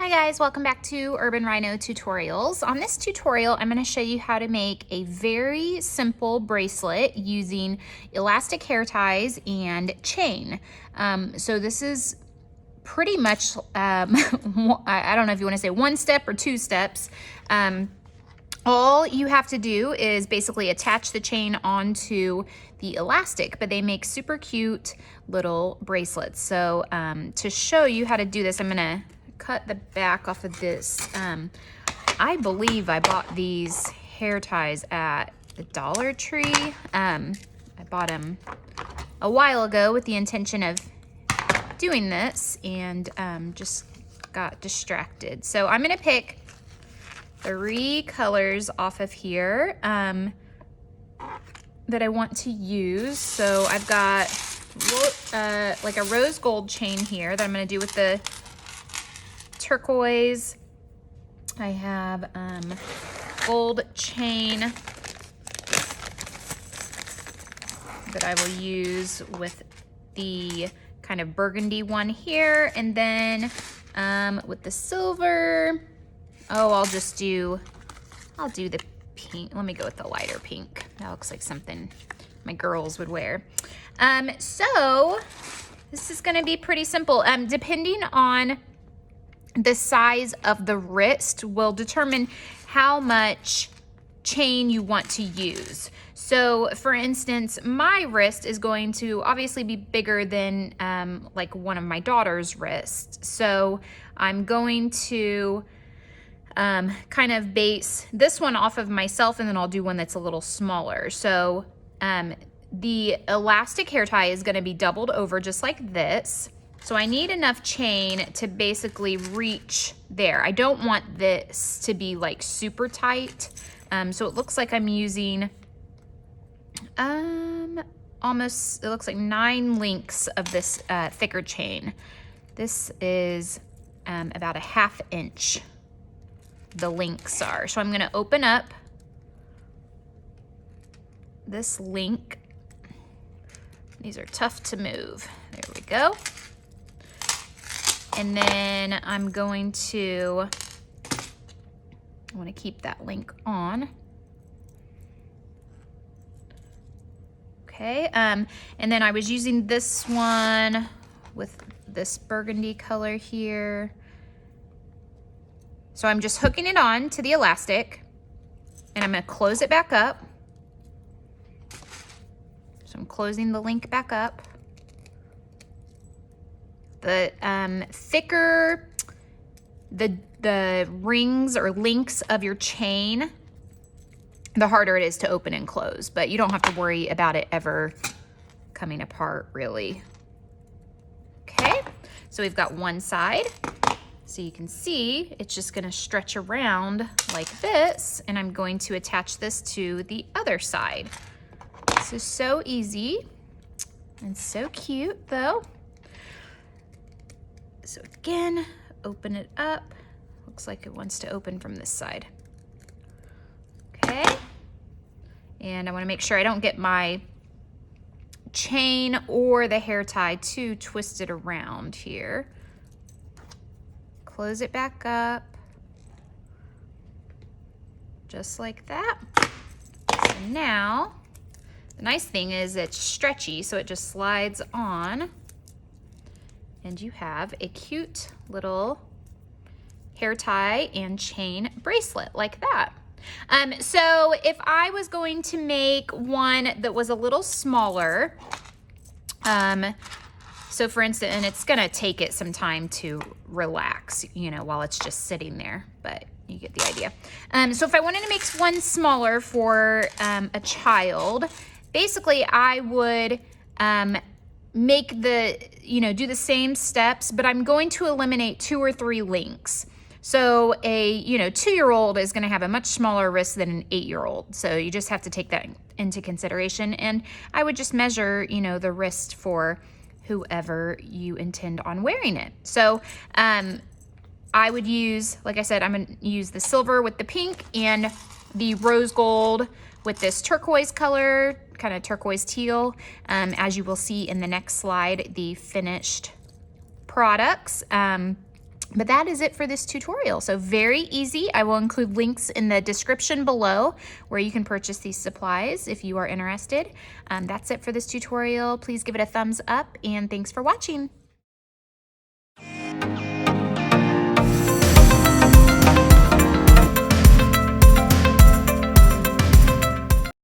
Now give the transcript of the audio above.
Hi guys, welcome back to Urban Rhino Tutorials. On this tutorial, I'm going to show you how to make a very simple bracelet using elastic hair ties and chain. So this is pretty much, I don't know if you want to say one step or two steps. All you have to do is basically attach the chain onto the elastic, but they make super cute little bracelets. So to show you how to do this, I'm going to cut the back off of this. I believe I bought these hair ties at the Dollar Tree. I bought them a while ago with the intention of doing this and just got distracted. So I'm gonna pick 3 colors off of here that I want to use. So I've got like a rose gold chain here that I'm gonna do with the turquoise. I have gold chain that I will use with the kind of burgundy one here, and then with the silver, I'll do the pink. Let me go with the lighter pink. That looks like something my girls would wear. So this is gonna be pretty simple. Depending on the size of the wrist will determine how much chain you want to use. So for instance, my wrist is going to obviously be bigger than like one of my daughter's wrists. So I'm going to kind of base this one off of myself, and then I'll do one that's a little smaller. So the elastic hair tie is gonna be doubled over just like this. So I need enough chain to basically reach there. I don't want this to be like super tight. So it looks like I'm using almost, it looks like 9 links of this thicker chain. This is about a 1/2 inch, the links are. So I'm gonna open up this link. These are tough to move. There we go. And then I'm going to, I want to keep that link on. Okay, and then I was using this one with this burgundy color here. So I'm just hooking it on to the elastic, and I'm going to close it back up. So I'm closing the link back up. The thicker the rings or links of your chain, the harder it is to open and close, but you don't have to worry about it ever coming apart really. Okay, so we've got one side. So you can see it's just gonna stretch around like this, and I'm going to attach this to the other side. This is so easy and so cute though. So again, open it up. Looks like it wants to open from this side. Okay. And I want to make sure I don't get my chain or the hair tie too twisted around here. Close it back up. Just like that. So now, the nice thing is it's stretchy, so it just slides on. And you have a cute little hair tie and chain bracelet like that. So if I was going to make one that was a little smaller, so for instance, and it's gonna take it some time to relax, you know, while it's just sitting there, but you get the idea. So if I wanted to make one smaller for a child, basically I would make do the same steps, but I'm going to eliminate 2 or 3 links. So a 2-year-old is going to have a much smaller wrist than an 8-year-old. So you just have to take that into consideration. And I would just measure, the wrist for whoever you intend on wearing it. So I would use, like I said, I'm going to use the silver with the pink and the rose gold with this turquoise color, kind of turquoise teal. As you will see in the next slide, the finished products. But that is it for this tutorial. So very easy. I will include links in the description below where you can purchase these supplies if you are interested. That's it for this tutorial. Please give it a thumbs up and thanks for watching.